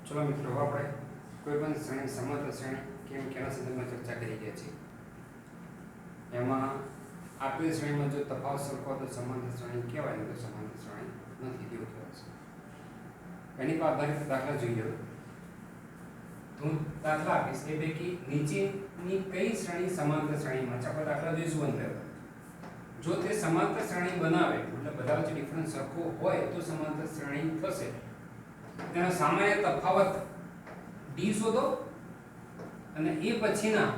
चलो मित्रों આપણે કોઈપણ શ્રેણી સમાંતર શ્રેણી કેમ કેના સંદર્ભમાં ચર્ચા કરી ગયા છીએ એમાં આપેલી શ્રેણીમાં જો તફાવત સરખો હોય તો સમાંતર શ્રેણી કહેવાય નહીં તો સમાંતર શ્રેણી નથી તેવું કહેવાય છે એની પર આધારિત દાખલા જોઈએ તો દાખલા આપીશ એ પૈકી નીચેની કઈ શ્રેણી સમાંતર શ્રેણીમાં છે આપણે દાખલા જોઈશું અંદર જો તે સમાંતર શ્રેણી બનાવે मतलब બધા વચ્ચે ડિફરન્સ સરખો હોય તો સમાંતર શ્રેણી થશે તેનો સામાન્ય તફાવત d શોધો અને એ પછીના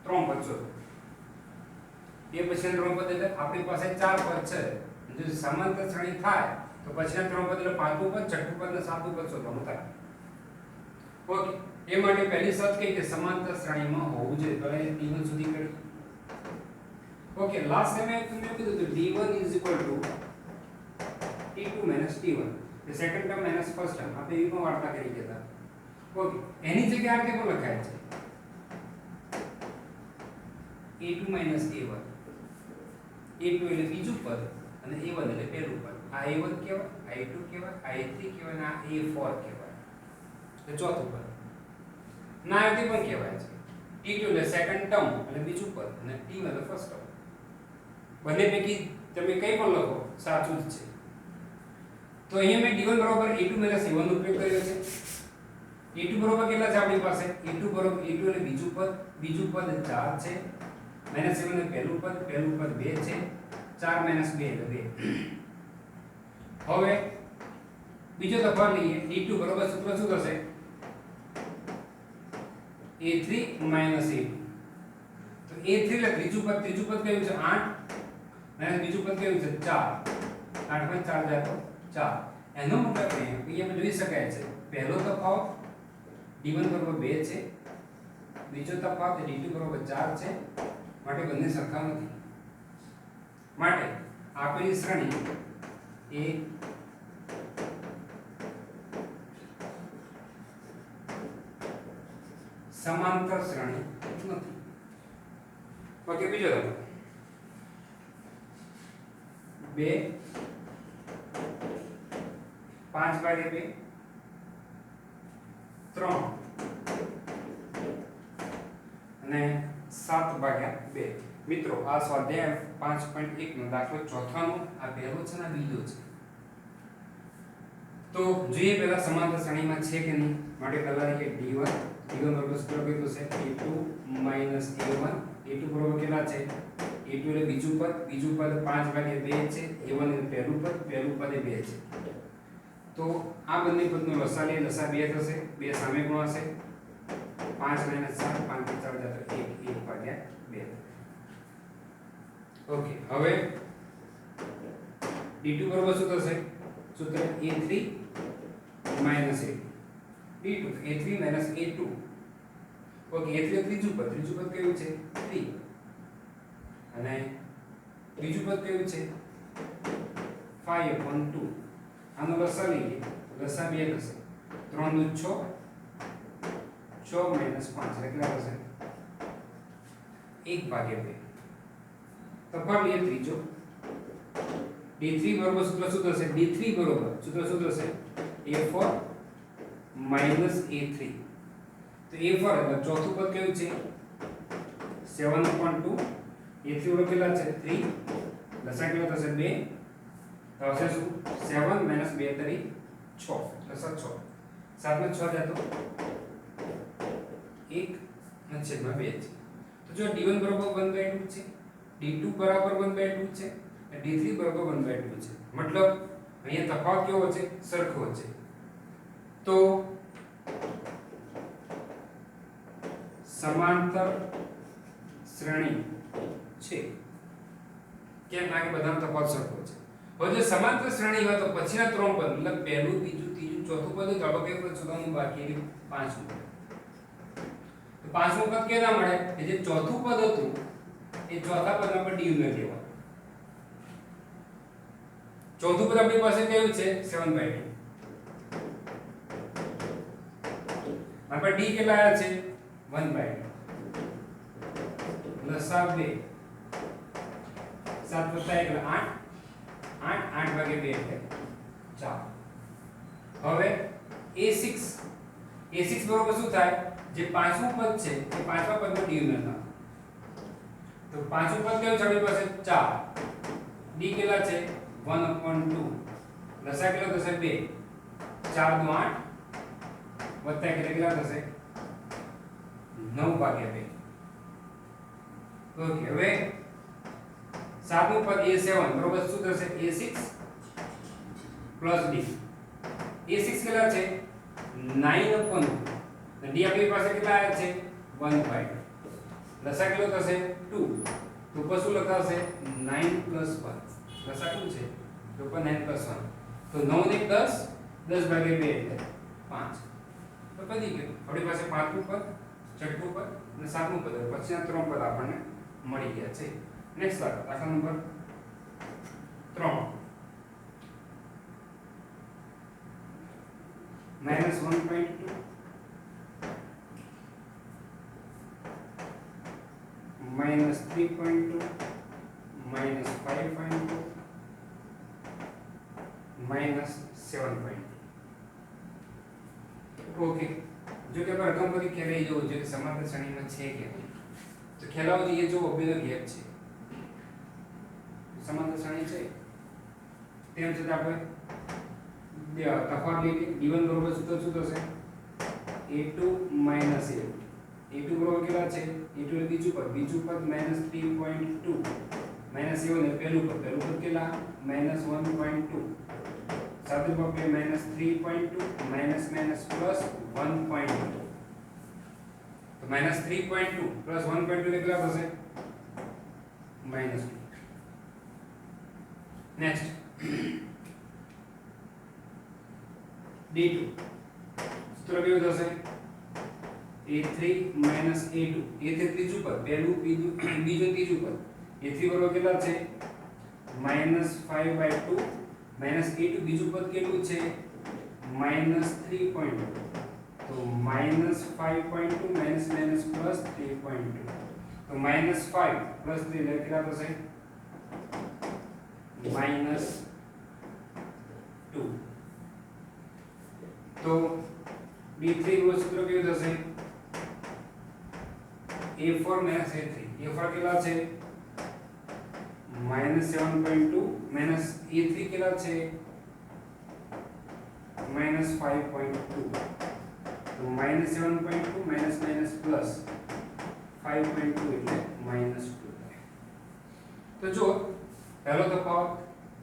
ત્રણ પદ શોધો એ પછીના ત્રણ પદ એટલે આપણી પાસે ચાર પદ છે જો સમાંતર શ્રેણી થાય તો પછીના ત્રણ પદ એટલે પાંચમું પદ છઠ્ઠું પદ અને સાતમું પદ શોધવાનું થાય ઓકે એ માટે પહેલી શરત કઈ કે સમાંતર શ્રેણીમાં હોવું જોઈએ તો એ d1 સુધી કરી ओके लास्ट टाइम मैं तुमने कीधुं तो d1 t2 - t1 the second term minus first term આપણે એ પણ વાર્તા કરી ગયા ઓકે એની જગ્યાએ આ કેમ લખાય છે a2 - a1 a2 એટલે બીજું પદ અને a1 એટલે પહેલું પદ આ a1 કહેવાય આ a2 કહેવાય આ a3 કહેવાય અને આ a4 કહેવાય એટલે ચોથું પદ ના આ પણ કહેવાય છે t2 એટલે સેકન્ડ ટર્મ એટલે બીજું પદ અને t1 એટલે ફર્સ્ટ ટર્મ બંને પૈકી તમે કંઈ પણ લખો સાચું જ છે તો અહીંયા મેં d1 બરાબર a2 - a1 નો ઉપયોગ કર્યો છે a2 બરાબર કેટલા છે આપણી પાસે a2 બરાબર a2 એટલે બીજું પદ 4 છે -7 એટલે પહેલું પદ 2 છે 4 - 2 એટલે 2 હવે બીજો તફાવત લઈએ d2 બરાબર સૂત્ર શું થશે a3 - a2 તો a3 એટલે ત્રીજું પદ કયું છે 8 અને બીજું પદ કેવું છે 4 8 માં 4 જાય તો 4 એનો મતલબ અહીંયા જોઈ શકાય છે પહેલો તફાવત d1 બરાબર 2 છે બીજો તફાવત d2 બરાબર 4 છે માટે બંને સરખા નથી માટે આપેલી શ્રેણી એ સમાંતર શ્રેણી નથી ઓકે બીજો તફાવત 2 5 ભાગ્યા 2 3 અને 7 ભાગ્યા 2 મિત્રો આ સ્વાધ્યાય 5.1 નો દાખલો ચોથાનો આ પહેલો છે ને બીજો છે તો જોઈએ પહેલા સમાંતર શ્રેણીમાં છે કે નહીં માટે પહેલા લઈએ d1 બરાબર સૂત્ર કેટલું છે a2 - a1 a2 બરાબર કેટલા છે a2 એટલે બીજું પદ 5 ભાગ્યા 2 છે a1 એટલે પહેલું પદ એ 2 છે તો આ બંને પદનો લસા લઈએ લસા 2 થશે 2 સામે ગુણાશે 5 - 7 5 થી 4 જાય તો 1 ભાગ્યા 2 ઓકે હવે d2 બરાબર શું થશે સૂત્ર a3 - a2 d2 a3 - a2 okay a3 ત્રીજું પદ કયું છે 3 અને બીજું પદ કયું છે 5/2 આનો લસા લઈએ લસા 2 થશે 3 નું 6 6 - 5 કેટલા થશે 1 ભાગ્યા 2 તફાવત લઈએ ત્રીજો d3 બરાબર સૂત્ર શું થશે d3 બરાબર સૂત્ર શું થશે a4 - a3 તો a4 એટલે ચોથું પદ કયું છે 7/2 a3 બરાબર કેટલા છે 3 લસા કેટલા થશે 2 તો આવશે શું 7 - 2 તરી 6 લસા 6 7 માં 6 જાય તો 1 અને છેદમાં 2 છે તો જો d1 બરાબર 1/2 છે d2 બરાબર 1/2 છે અને d3 બરાબર 1/2 છે મતલબ અહીંયા તફાવત કેવો છે સરખો છે તો સમાંતર શ્રેણી છે કેમ કે બધાનો તફાવત સરખો છે હવે જો સમાંતર શ્રેણી હોય તો પછીના ત્રણ પદ મતલબ પહેલું બીજું ત્રીજું ચોથું પદ જવાબ કઈ પદ શોધવાનું બાકી છે પાંચમું તો પાંચમું પદ કેના મળે કે જે ચોથું પદ હતું એ ચોથા પદમાં પર d ઉમેરવા ચોથું પદ આપણી પાસે કયું છે 7/2 આપણે d કેટલા આવ્યા છે 1/2 લસા 2 7 + 1 એટલે 8 8 ભાગ્યા 2 એટલે 4 હવે a6 બરોબર શું થાય જે પાંચમું પદ છે એ પાંચમા પદનો ડિવિઝન થાય તો પાંચમું પદ કેવું છે આપણી પાસે 4 d કેટલા છે 1/2 લસા કેટલો થશે 2 4 * 8 વત્તા કેટલા થશે 9/2 ઓકે હવે સાતમું પદ a7 બરોબર શું થશે a6 d a6 કેટલા છે 9/2 d આપણી પાસે કેટલા આવ્યા છે 1/2 લસા કેટલો થશે 2 તો ઉપર શું લખાશે 9 + 1 લસા શું છે તો ઉપર 9 + 1 તો 9 ને 10 10/2 એટલે 5 તો પડી ગયું આપણી પાસે પાંચમું પદ છઠ્ઠું પદ અને સાતમું પદ પછીના ત્રણ પદ આપણને મળી ગયા છે નેક્સ્ટ દાખલા નંબર 3 -1.2 -3.2 -5.2 -7.2 ओके जो कि पर रकम बड़ी ख्याल जो जो कि समांतर श्रेणी में છે કે તો ખ્યાલ આવજો ये जो બે ગેપ છે समांतर श्रेणी છે તેમ છતાં આપણે તફાવત લઈએ d1 બરોબર શું થશે a2 - a2 બરોબર કેટલા છે a2 એટલે બીજું પદ -3.2 -7 એટલે પહેલું પદ કેટલા -1.2 સાથે આપણે -3.2 પ્લસ 1.2 તો -3.2 પ્લસ 1.2 એટલે કેટલા થશે -2 નેક્સ્ટ d2 સૂત્ર કેવું થશે a3 - a2 a3 ત્રીજું પદ પહેલું બીજું ત્રીજું પદ a3 બરોબર કેટલા છે -5/2 a2 બીજું પદ કેટલું છે -3.2 તો -5.2 પ્લસ 3.2 તો -5 પ્લસ 3 એટલે કેટલા થશે -2 તો d3 નું સૂત્ર કેવું થશે a4 - a3 કેટલા છે -7.2 a3 કેટલા છે -5.2 તો -7.2 પ્લસ 5.2 એટલે -2 તો જો પહેલો તફાવત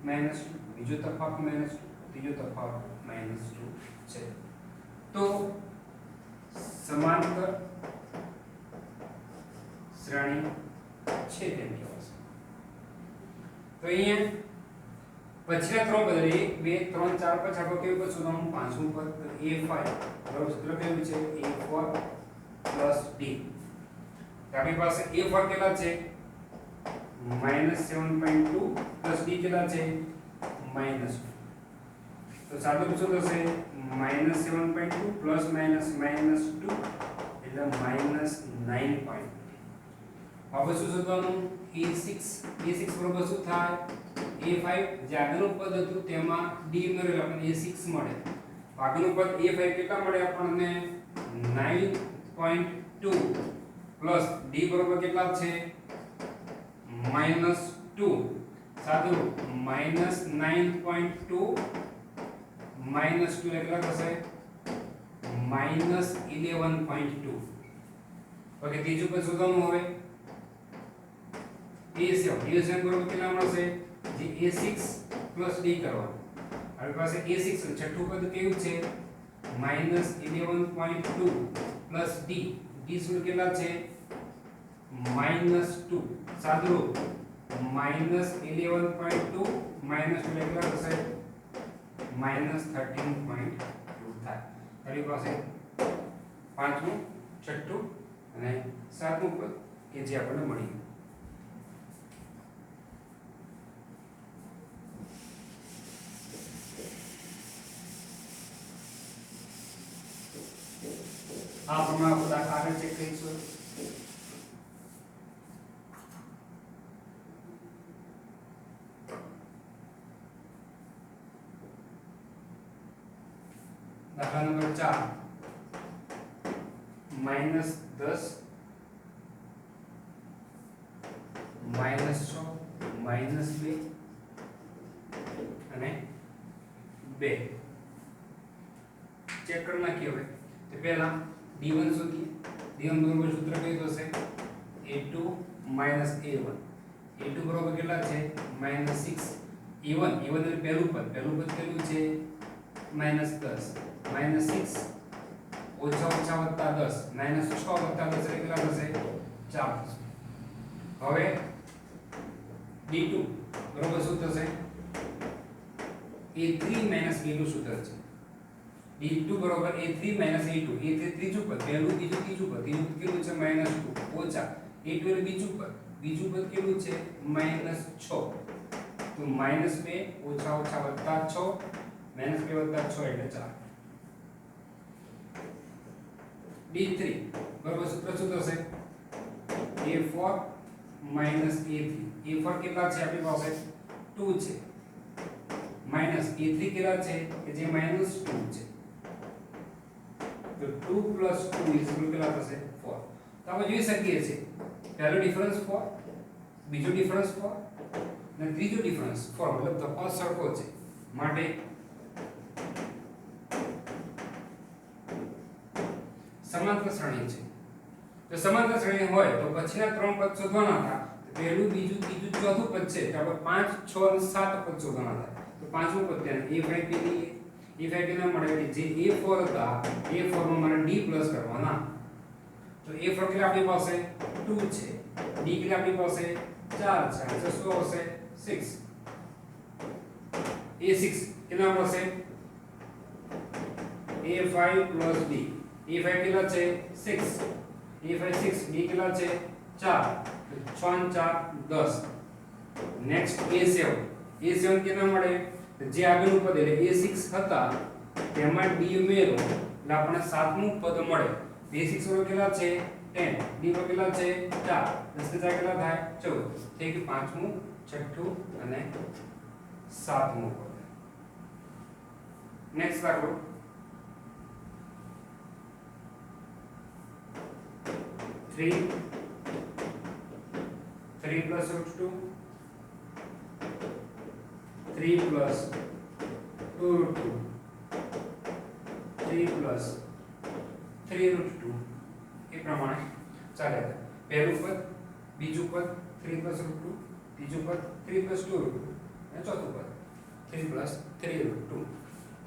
-2 બીજો તફાવત -2 ત્રીજો તફાવત -2 છે તો સમાંતર શ્રેણી છે તેમ કહેવાશે તો અહીંયા પછીના ત્રણ પદ 1 2 3 4 5 આપણે કેવું પદ શોધવાનું પાંચમું પદ a5 બરાબર સૂત્ર કેવું છે a4 + d આપણી પાસે a4 કેટલા છે -7.2 + d કેટલા છે -2 તો સાદું શું થશે -7.2 પ્લસ -2 એટલે -9.2 હવે શું શોધવાનું a6 બરોબર શું થાય a5 જે આગળનું પદ હતું તેમાં d ઉમેરેલ આપણને a6 મળે આગળનું પદ a5 કેટલા મળે આપણને 9.2 પ્લસ d બરોબર કેટલા છે -2 સાદું -9.2 -2 કેટલા થશે -11.2 ઓકે ત્રીજું પદ શોધવાનું હવે a7 બરોબર કેટલા મળશે જે a6 + d કરવાનું આપણી પાસે a6 છઠ્ઠું પદ કેવું છે -11.2 + d d શું કેટલા છે -2 સાદું -11.2 -2 કેટલા થશે -13.2 થાય આપણી પાસે પાંચમું છઠ્ઠું અને સાતમું પદ કે જે આપણને મળી આ પ્રમાણે બધા આગળ ચેક કરીશું દાખલા નંબર 4 -10 -6 -2 અને 2 ચેક કરી નાખીએ હવે તો પહેલા d1 શોધીએ d1 બરાબર સૂત્ર કયું થશે a2 a1 a2 બરાબર કેટલા છે -6 a1 એટલે પહેલું પદ કેટલું છે -10 -6 ઓછા વત્તા 10 -6 વત્તા 10 એટલે કેટલા થશે 4 થશે હવે d2 બરાબર શું થશે a3 a2 સૂત્ર છે d2 બરાબર a3 a2 a3 ત્રીજું પદ પહેલું બીજું ત્રીજું પદ કેટલું છે -2 ઓછા a2 એટલે બીજું પદ કેટલું છે -6 તો -2 ઓછા વત્તા 6 -2 વત્તા 6 એટલે 4 d3 બરાબર સૂત્ર શું થશે a4 a3 a4 કેટલા છે આપણી પાસે 2 છે માઈનસ a3 કેટલા છે કે જે -2 છે તો 2 + 2 કેટલા થશે 4 તો આપણે જોઈ શકીએ છીએ પહેલો ડિફરન્સ 4 બીજો ડિફરન્સ 4 અને ત્રીજો ડિફરન્સ 4 મતલબ તફાવત સરખો છે માટે સમાંતર શ્રેણી છે તો સમાંતર શ્રેણી હોય તો પછીના ત્રણ પદ શોધવાના હતા પહેલું બીજું ત્રીજું ચોથું પદ છે તો આપણે 5 6 અને 7 પદ શોધવાના હતા તો પાંચમું પદ ત્યાં a5 ના મળે જે a4 હતા a4 માં મારે d પ્લસ કરવાના તો a4 કેટલા આપણી પાસે 2 છે d કેટલા આપણી પાસે 4 છે તો શું આવશે 6 a6 કેટલા મળશે a5 plus d a5 કેટલા છે 6 a5 6 d કેટલા છે 4 6 અને 4 10 નેક્સ્ટ a7 કેટલા મળે જે આગળનું પદ એટલે a6 હતા તેમાં d ઉમેરો એટલે આપણને સાતમું પદ મળે a6 વાળો કેટલા છે 10 d વાળો કેટલા છે 4 10 ને 4 કેટલા થાય 14 તે કે પાંચમું છઠ્ઠું અને સાતમું પદ નેક્સ્ટ દાખલો 3 plus root 2 3 plus 2 root 2 3 plus 3 root 2 એ પ્રમાણે ચાલે પહેલું પદ બીજું પદ 3 plus root 2 ત્રીજું પદ 3 plus 2 root 2 અને ચોથું પદ 3 plus 3 root 2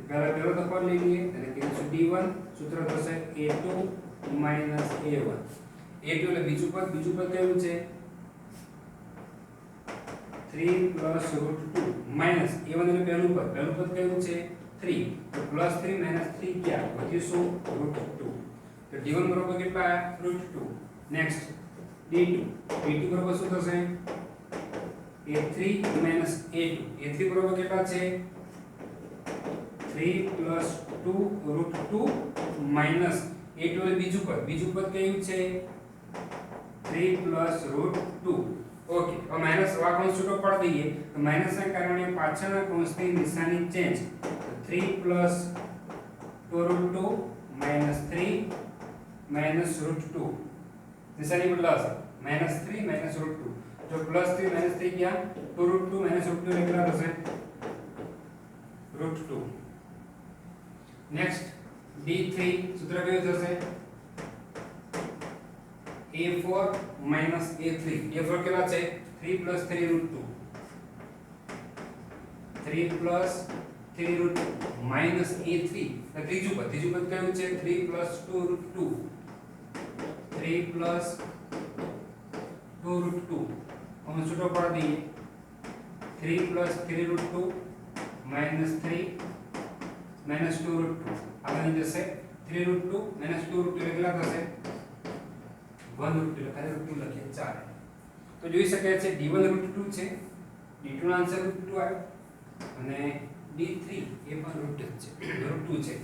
પહેલો તફાવત લઈ લઈએ એટલે કે d1 સૂત્ર થશે a2 a1 a2 એટલે બીજું પદ કેવું છે 3 plus root 2 minus a1 એટલે પહેલું પદ કેવું છે 3 તો plus 3 minus 3 ક્યાં વધ્યું શું root 2 તો d1 બરાબર કેટલા root 2 નેક્સ્ટ d2 બરાબર શું થશે a3 minus a2 બરાબર કેટલા છે 3 plus 2 root 2 minus a2 એટલે બીજું પદ કયું છે 3 plus root 2 ઓકે હવે માઈનસ આ કૌંસ છૂટો પાડી દઈએ તો માઈનસના કારણે પાછળના કૌંસની નિશાની change 3 plus 2 root 2 minus 3 minus root 2 નિશાની બદલાશે -3 minus root 2 જો પ્લસ 3 minus 3 ગયા તો root 2 minus root 2 એટલે કેટલા થશે root 2 નેક્સ્ટ d3 સૂત્ર કયું થશે a4 minus a3 a4 કેટલા છે 3 plus 3 root 2 3 plus 3 root 2 minus a3 ત્રીજું પદ કયું છે 3 plus 2 root 2 3 plus 2 root 2 હવે છૂટો પાડી દઈએ 3 plus 3 root 2 minus 3 minus 2 root 2 આગળ જશે 3 root 2 minus 2 root 2 કેટલા થશે 1 root 2 ખાલી root 2 લખીએ ચાલે તો જોઈ શકાય છે d1 root 2 છે d2 નો આન્સર root 2 આવ્યો અને d3 એ પણ root 2 છે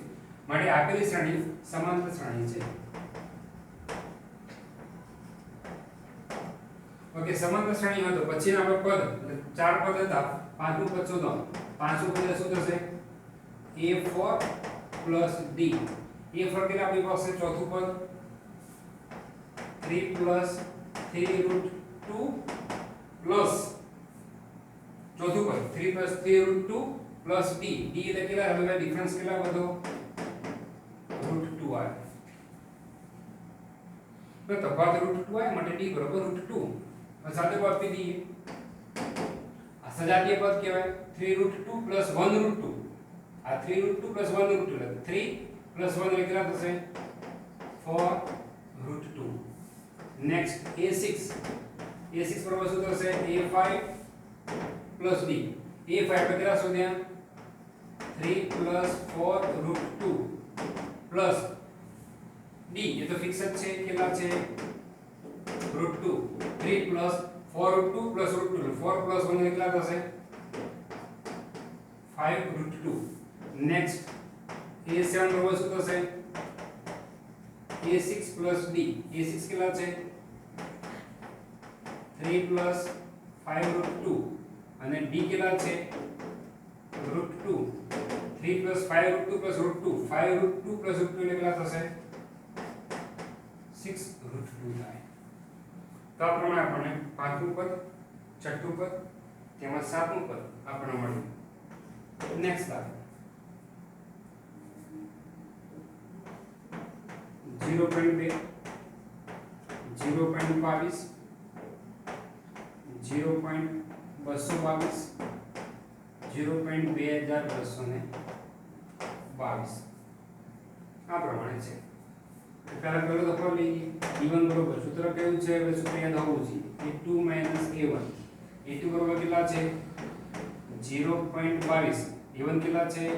માટે આપેલી શ્રેણી સમાંતર શ્રેણી છે ઓકે સમાંતર શ્રેણી હોય તો પછીના આપણે પદ એટલે ચાર પદ હતા પાંચમું પદ શોધો પાંચમું પદ શું થશે a4 plus d એ ફરક એટલે આપણી પાસે ચોથું પદ 3 પ્લસ 3√2 પ્લસ ચોથું પદ 3 પ્લસ 3√2 પ્લસ d એટલે કેટલા હવે ડિફરન્સ કેટલા વધો √2 આવે તો તફાવત √2 આવે માટે d બરાબર √2 હવે સાથે પદ આપી દઈએ આ સજાતીય પદ કહેવાય 3√2 પ્લસ 1√2 આ 3√2 પ્લસ 1√2 એટલે 3 પ્લસ 1 એટલે કેટલા થશે 4√2 નેક્સ્ટ a6 બરાબર શું થશે a5 પ્લસ d a5 આપણે કેટલા શોધ્યા 3 પ્લસ 4√2 પ્લસ d એ તો ફિક્સ જ છે કેટલા છે √2 3 પ્લસ 4√2 પ્લસ √2 4 પ્લસ 1 કેટલા થશે 5√2 નેક્સ્ટ a7 બરાબર શું થશે a6 પ્લસ d a6 કેટલા છે 3 પ્લસ 5√2 અને d કેટલા છે √2 3 પ્લસ 5√2 પ્લસ √2 5√2 પ્લસ √2 એટલે કેટલા થશે 6√2 થાય તો આ પ્રમાણે આપણને પાંચમું પદ છઠ્ઠું પદ તેમજ સાતમું પદ આપણને મળ્યું નેક્સ્ટ દાખલો 0.2 0.22 0.222 0.2222 આ પ્રમાણે છે પહેલા પેલો દાખલો લઈએ e1 બરોબર સૂત્ર કેવું છે હવે સૂત્ર યાદ હોવું જોઈએ a2 a1 a2 બરોબર કેટલા છે 0.22 a1 કેટલા છે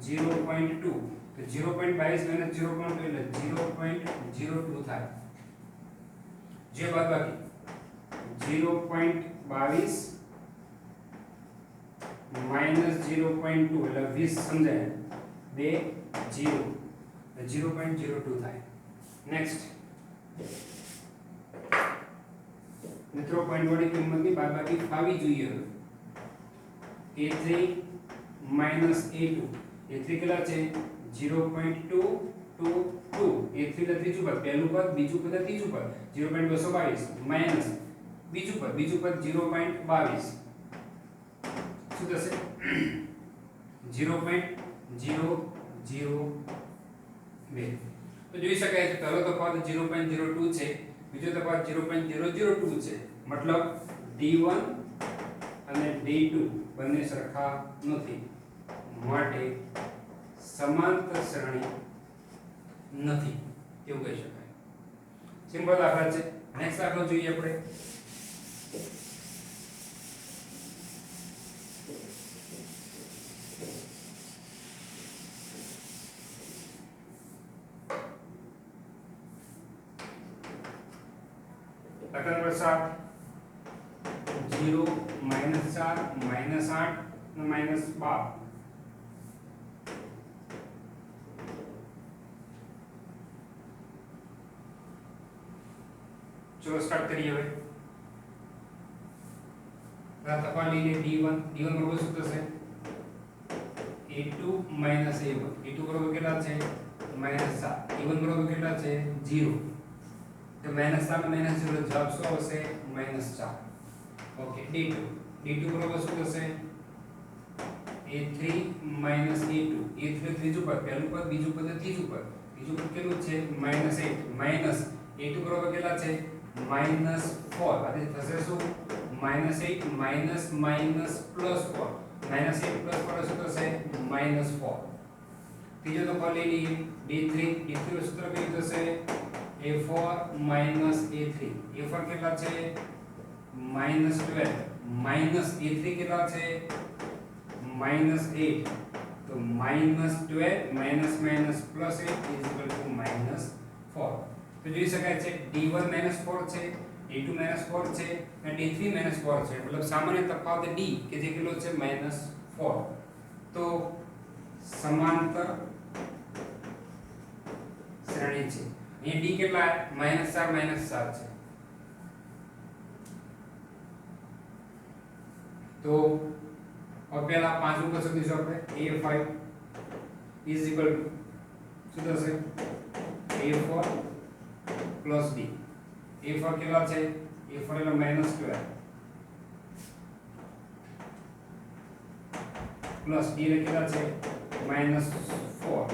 0.2 તો 0.22 - 0.2 એટલે 0.02 થાય જે બાદબાકી 0.22 - 0.2 એટલે 20 સમજાય 2 0 0.02 થાય નેક્સ્ટ મિત્રો પોઈન્ટ વાળી કિંમતની બાદબાકી ફાવી જોઈએ a3 - a2 a3 કેટલા છે 0.222 a3 એટલે ત્રીજું પદ પહેલું પદ બીજું પદ ત્રીજું પદ 0.222 માઈનસ બીજું પદ 0.22 શું થશે 0.002 તો જોઈ શકાય છે પહેલો તફાવત 0.02 છે બીજો તફાવત 0.002 છે મતલબ d1 અને d2 બંને સરખા નથી માટે સમાંતર શ્રેણી નથી એવું કહી શકાય સિમ્પલ દાખલા છે નેક્સ્ટ દાખલો જોઈએ આપણે દાખલા નંબર 7 0 -4 -8 અને -12 चलो स्टार्ट करिए भाई तफावत लीजिए d1 बराबर શું થશે a2 - a1 a2 બરાબર કેટલા છે -7 a1 બરાબર કેટલા છે 0 તો -7 અને -0 જવાબ શું આવશે -4 ઓકે d2 બરાબર શું થશે a3 - a2 ત્રીજું પદ પહેલું પદ બીજું પદ ત્રીજું પદ કેટલું છે -8 માઈનસ a2 બરાબર કેટલા છે -4 આ થશે શું -8 માઈનસ માઈનસ પ્લસ 4 -8 પ્લસ 4 શું થશે -4 ત્રીજો તો લઈ લઈએ d3 નું સૂત્ર કયું થશે a4 - a3 a4 કેટલા છે -12 માઈનસ a3 કેટલા છે -8 તો -12 માઈનસ માઈનસ પ્લસ 8 -4 તો જોઈ શકાય છે d1 -4 છે d2 -4 છે અને d3 -4 છે મતલબ સામાન્ય તફાવત d કે જે કેટલો છે -4 તો સમાંતર શ્રેણી છે અહીં d કેટલા -4 -4 છે તો હવે પહેલા પાંચમું પદ શોધીશું આપણે a5 શું શું થશે a4 પ્લસ b a4 કેટલા છે a4 એટલે -12 પ્લસ b એટલે કેટલા છે -4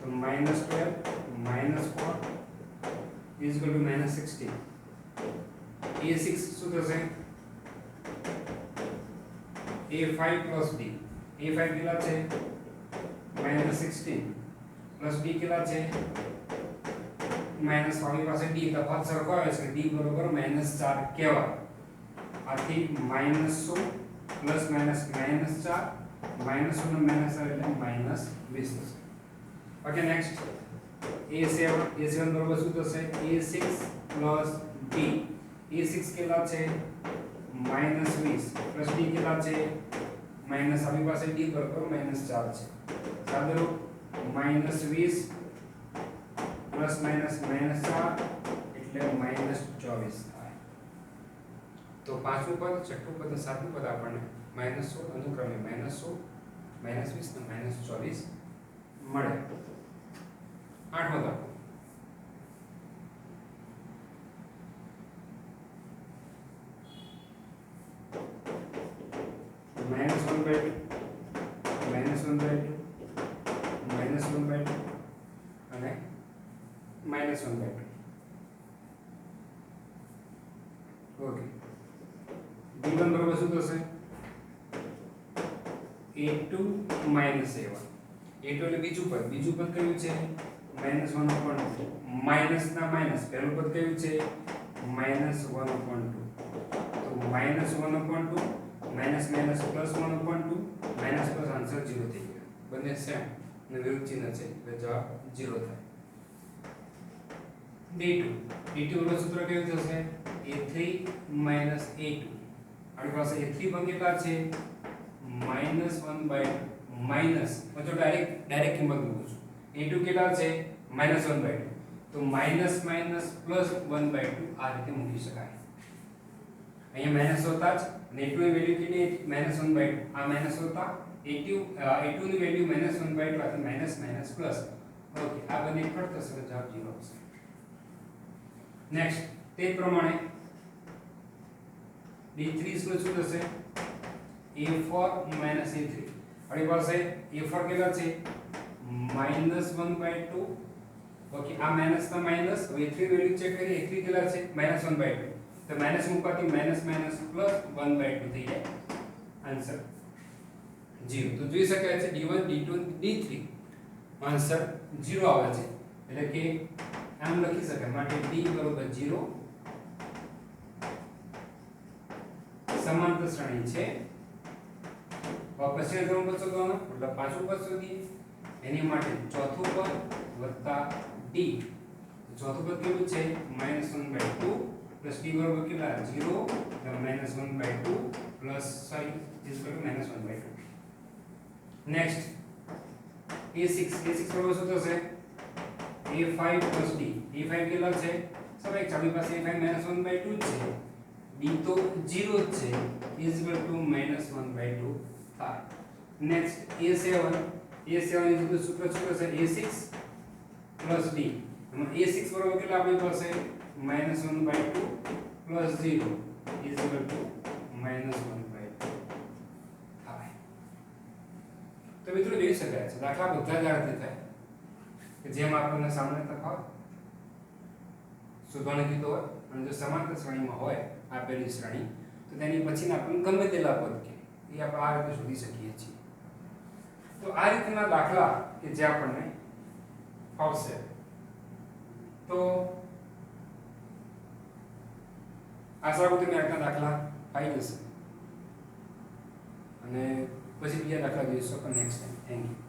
તો -12 -4 is equal to -16 a6 શું થશે a5 plus b a5 કેટલા છે -16 plus b કેટલા છે માઈનસ વાળી પાસે d તફાવત સરખો આવે છે d બરોબર -4 કહેવાય આથી -100 પ્લસ માઈનસ -4 -1 નો માઈનસ આવે એટલે -20 થશે ઓકે નેક્સ્ટ a7 બરોબર શું થશે a6 plus b a6 કેટલા છે -20 પ્લસ b કેટલા છે માઈનસ આપણી પાસે d બરોબર -4 છે સાદો -20 પ્લસ માઈનસ -4 એટલે -24 થાય તો પાંચમું પદ છઠ્ઠું પદ અને સાતમું પદ આપણને -16 અનુક્રમે -16 -20 અને -24 મળે આઠમો દાખલો -1/2 -1/2 -1/2 અને -1/2 ઓકે d1 બરાબર શું થશે a2 a1 એટલે બીજું પદ કયું છે -1/2 માઈનસ ના માઈનસ પહેલું પદ કયું છે -1/2 તો -1/2 minus minus plus 1/2 minus plus answer 0 થઈ ગયો બંને સેમ અને વિરુદ્ધ ચિહ્ન છે એટલે જવાબ 0 થાય d2 નું સૂત્ર કેવું થશે a3 a2 આપણી પાસે a3 પણ કેટલા છે -1/2 માઈનસ તો ડાયરેક્ટ કિંમત મૂકું છું a2 કેટલા છે -1/2 તો માઈનસ માઈનસ પ્લસ 1/2 આ રીતે મૂકી શકાય અહીંયા માઈનસ હોતા જ અને a2 ની વેલ્યુ કેટલી -1/2 આ માઈનસ હોતા a2 ની વેલ્યુ -1/2 આથી માઈનસ માઈનસ પ્લસ ઓકે આ બંને કટ થશે તો જવાબ 0 આવશે નેક્સ્ટ તે જ પ્રમાણે d3 નું શું થશે a4 a3 આપણી પાસે a4 કેટલા છે -1/2 ઓકે આ માઈનસ ના માઈનસ હવે a3 વેલ્યુ ચેક કરીએ a3 કેટલા છે -1/2 તો માઈનસ મૂકવાથી માઈનસ માઈનસ પ્લસ 1/2 થઈ જાય આન્સર 0 તો જોઈ શકાય છે d1 d2 d3 આન્સર 0 આવે છે એટલે કે આમ લખી શકાય માટે d બરોબર 0 સમાંતર શ્રેણી છે પછી ધોરણ પર શોધવાનો એટલે પાંચમું પદ શોધીએ એની માટે ચોથું પદ વત્તા d ચોથું પદ કેવું છે -1/2 પ્લસ d બરાબર કેટલા 0 -1/2 plus sorry is equal to -1/2 next a6 બરાબર શું થશે a5 plus d a5 કેટલા છે સ્વાભાવિક આપણી પાસે a5 -1/2 છે d તો 0 જ છે is equal to -1/2 થાય next a7 is equal to સૂત્ર શું થશે a6 plus d એમાં a6 બરાબર કેટલા આપણી પાસે -1/2 plus 0 is equal to -1/2 થાય તો મિત્રો જોઈ શકાય છે દાખલા બધા જ આ રીતે થાય કે જેમ આપણને સામાન્ય તફાવત શોધવાનો કીધો હોય અને જો સમાંતર શ્રેણીમાં હોય આપેલી શ્રેણી તો તેની પછીના આપણને ગમે તેટલા પદ કે એ આપણે આ રીતે શોધી શકીએ છીએ તો આ રીતના દાખલા કે જે આપણને ફાવશે તો આશા કરું તમે આટલા દાખલા આવી જશે અને પછી બીજા દાખલા જોઈશું નેક્સ્ટ ટાઈમ થેન્ક યુ